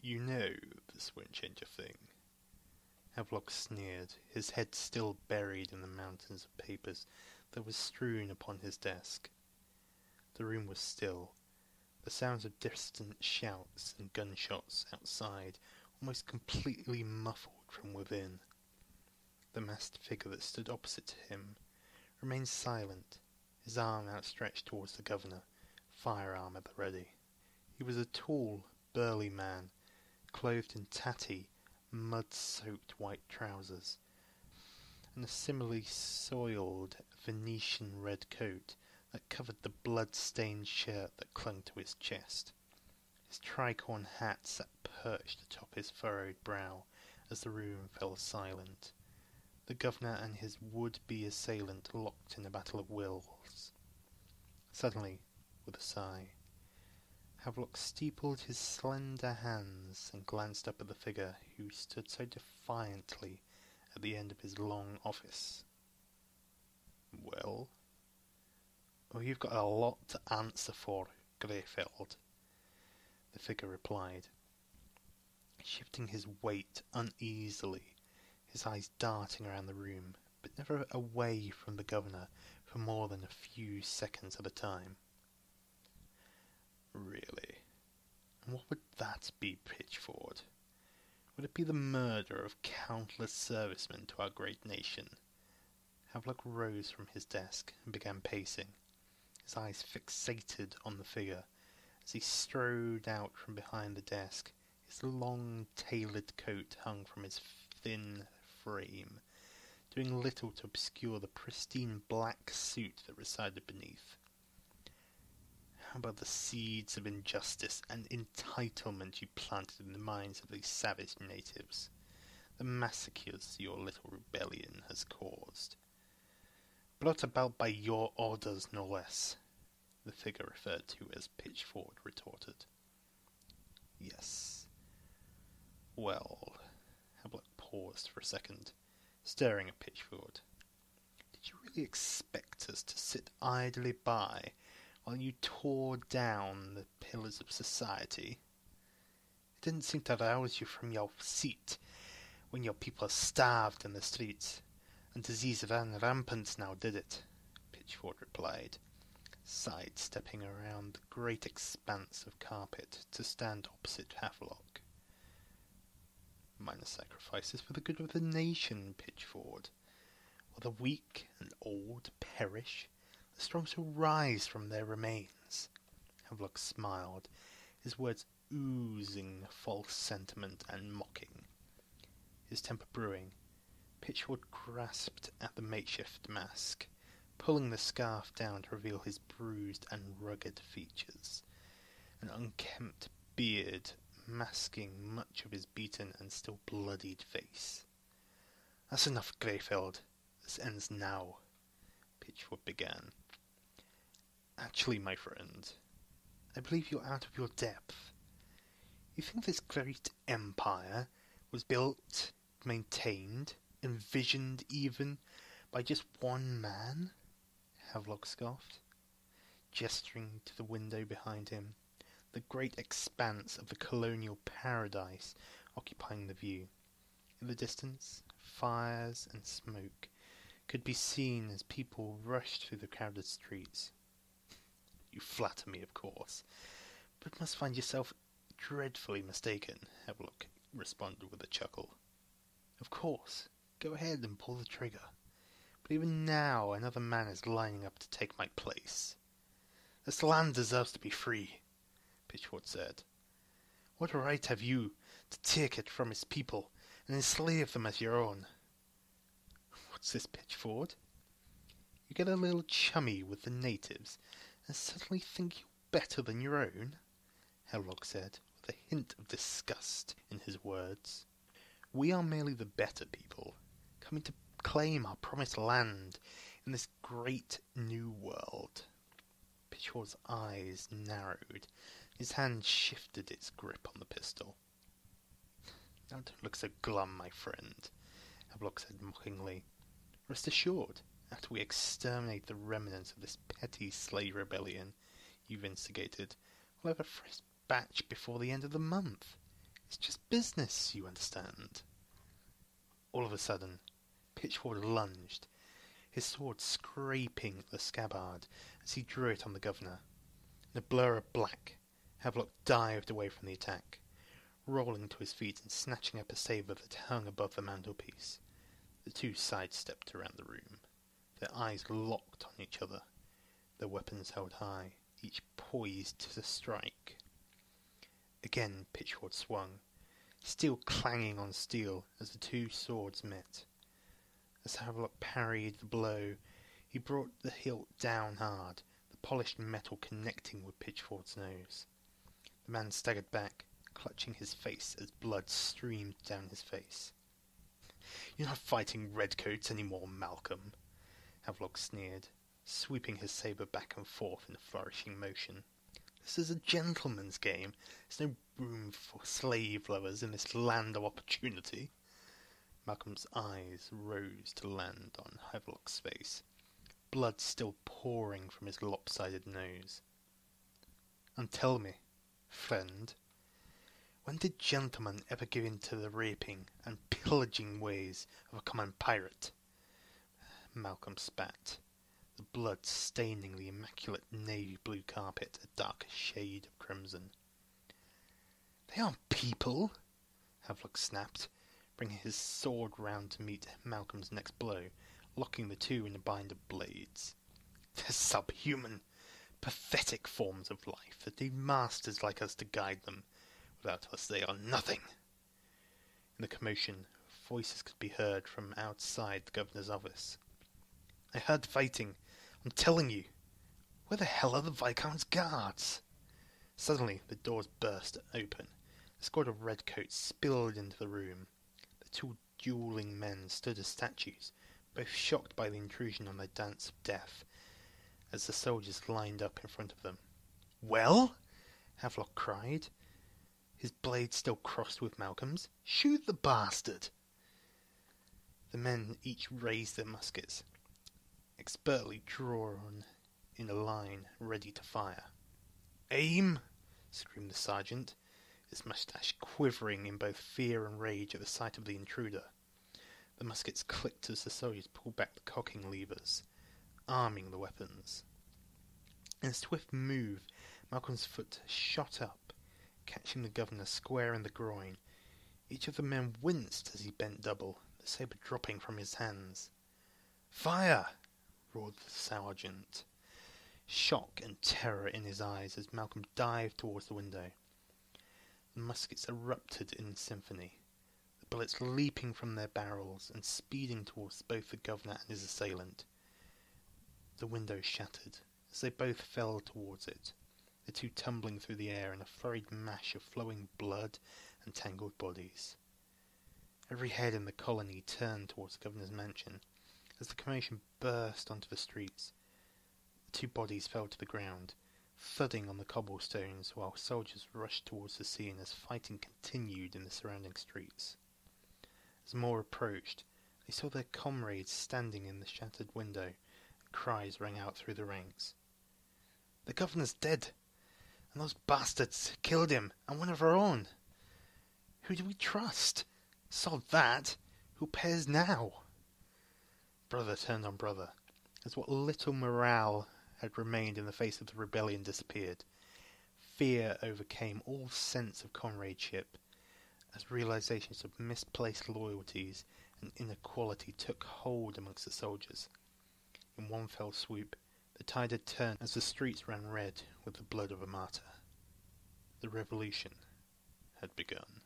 You know this won't change a thing. Havelock sneered, his head still buried in the mountains of papers that was strewn upon his desk. The room was still, the sounds of distant shouts and gunshots outside almost completely muffled from within. The masked figure that stood opposite to him remained silent, his arm outstretched towards the governor, firearm at the ready. He was a tall, burly man, clothed in tatty, mud-soaked white trousers, and a similarly soiled Venetian red coat that covered the blood-stained shirt that clung to his chest. His tricorn hat sat perched atop his furrowed brow as the room fell silent. The governor and his would-be assailant locked in a battle of wills. Suddenly, with a sigh, Havelock steepled his slender hands and glanced up at the figure who stood so defiantly at the end of his long office. "Well?" "Oh, you've got a lot to answer for, Greyfeld," the figure replied, shifting his weight uneasily, his eyes darting around the room, but never away from the governor for more than a few seconds at a time. "Really? And what would that be, Pitchford? Would it be the murder of countless servicemen to our great nation?" Havelock rose from his desk and began pacing, his eyes fixated on the figure as he strode out from behind the desk. His long tailored coat hung from his thin frame, doing little to obscure the pristine black suit that resided beneath. "How about the seeds of injustice and entitlement you planted in the minds of these savage natives? The massacres your little rebellion has caused? Brought about by your orders, no less," the figure referred to as Pitchford retorted. "Yes. Well," Havelock paused for a second, staring at Pitchford. "Did you really expect us to sit idly by while you tore down the pillars of society? It didn't seem to rouse you from your seat when your people starved in the streets, and disease ran rampant now, did it?" Pitchford replied, sidestepping around the great expanse of carpet to stand opposite Havelock. "Minor sacrifices for the good of the nation, Pitchford. While the weak and old perish, the strong shall rise from their remains." Havelock smiled, his words oozing false sentiment and mocking. His temper brewing, Pitchford grasped at the makeshift mask, pulling the scarf down to reveal his bruised and rugged features, an unkempt beard masking much of his beaten and still bloodied face. "That's enough, Greyfeld. This ends now," Pitchford began. "Actually, my friend, I believe you're out of your depth. You think this great empire was built, maintained, envisioned even, by just one man?" Havelock scoffed, gesturing to the window behind him, the great expanse of the colonial paradise occupying the view. In the distance, fires and smoke could be seen as people rushed through the crowded streets. "You flatter me, of course, but must find yourself dreadfully mistaken," Havelock responded with a chuckle. "Of course, go ahead and pull the trigger, but even now another man is lining up to take my place. This land deserves to be free," Pitchford said. "What right have you to take it from its people and enslave them as your own?" "What's this, Pitchford? You get a little chummy with the natives and suddenly think you're better than your own?" Havelock said, with a hint of disgust in his words. "We are merely the better people, coming to claim our promised land in this great new world." Pitchford's eyes narrowed, his hand shifted its grip on the pistol. "Now don't look so glum, my friend," Havelock said mockingly. "Rest assured, after we exterminate the remnants of this petty slave rebellion you've instigated, we'll have a fresh batch before the end of the month. It's just business, you understand. All of a sudden, Pitchford lunged, his sword scraping the scabbard as he drew it on the governor. In a blur of black, Havelock dived away from the attack, rolling to his feet and snatching up a sabre that hung above the mantelpiece. The two sidestepped around the room, their eyes locked on each other, their weapons held high, each poised to strike. Again Pitchford swung, steel clanging on steel as the two swords met. As Havelock parried the blow, he brought the hilt down hard, the polished metal connecting with Pitchford's nose. The man staggered back, clutching his face as blood streamed down his face. "You're not fighting redcoats any more, Malcolm," Havelock sneered, sweeping his sabre back and forth in a flourishing motion. "This is a gentleman's game. There's no room for slave lovers in this land of opportunity." Malcolm's eyes rose to land on Havelock's face, blood still pouring from his lopsided nose. "And tell me, friend, when did gentlemen ever give in to the raping and pillaging ways of a common pirate?" Malcolm spat, the blood staining the immaculate navy blue carpet a darker shade of crimson. "They aren't people," Havelock snapped, bringing his sword round to meet Malcolm's next blow, locking the two in a bind of blades. "They're subhuman, pathetic forms of life that need masters like us to guide them. Without us they are nothing." In the commotion, voices could be heard from outside the governor's office. "I heard fighting. I'm telling you. Where the hell are the Viscount's guards?" Suddenly the doors burst open. A squad of redcoats spilled into the room. The two duelling men stood as statues, both shocked by the intrusion on their dance of death, as the soldiers lined up in front of them. "Well?" Havelock cried, his blade still crossed with Malcolm's. "Shoot the bastard!" The men each raised their muskets, expertly drawn in a line, ready to fire. "Aim!" screamed the sergeant, his moustache quivering in both fear and rage at the sight of the intruder. The muskets clicked as the soldiers pulled back the cocking levers, arming the weapons. In a swift move, Malcolm's foot shot up, catching the governor square in the groin. Each of the men winced as he bent double, the sabre dropping from his hands. "Fire!" roared the sergeant, shock and terror in his eyes as Malcolm dived towards the window. The muskets erupted in symphony, the bullets leaping from their barrels and speeding towards both the governor and his assailant. The window shattered as they both fell towards it, the two tumbling through the air in a flurried mash of flowing blood and tangled bodies. Every head in the colony turned towards the governor's mansion as the commotion burst onto the streets. The two bodies fell to the ground, thudding on the cobblestones, while soldiers rushed towards the scene as fighting continued in the surrounding streets. As more approached, they saw their comrades standing in the shattered window, and cries rang out through the ranks. "The governor's dead, and those bastards killed him, and one of our own. Who do we trust? Sod that! Who pays now?" Brother turned on brother, as what little morale had remained in the face of the rebellion disappeared. Fear overcame all sense of comradeship, as realizations of misplaced loyalties and inequality took hold amongst the soldiers. In one fell swoop, the tide had turned as the streets ran red with the blood of a martyr. The revolution had begun.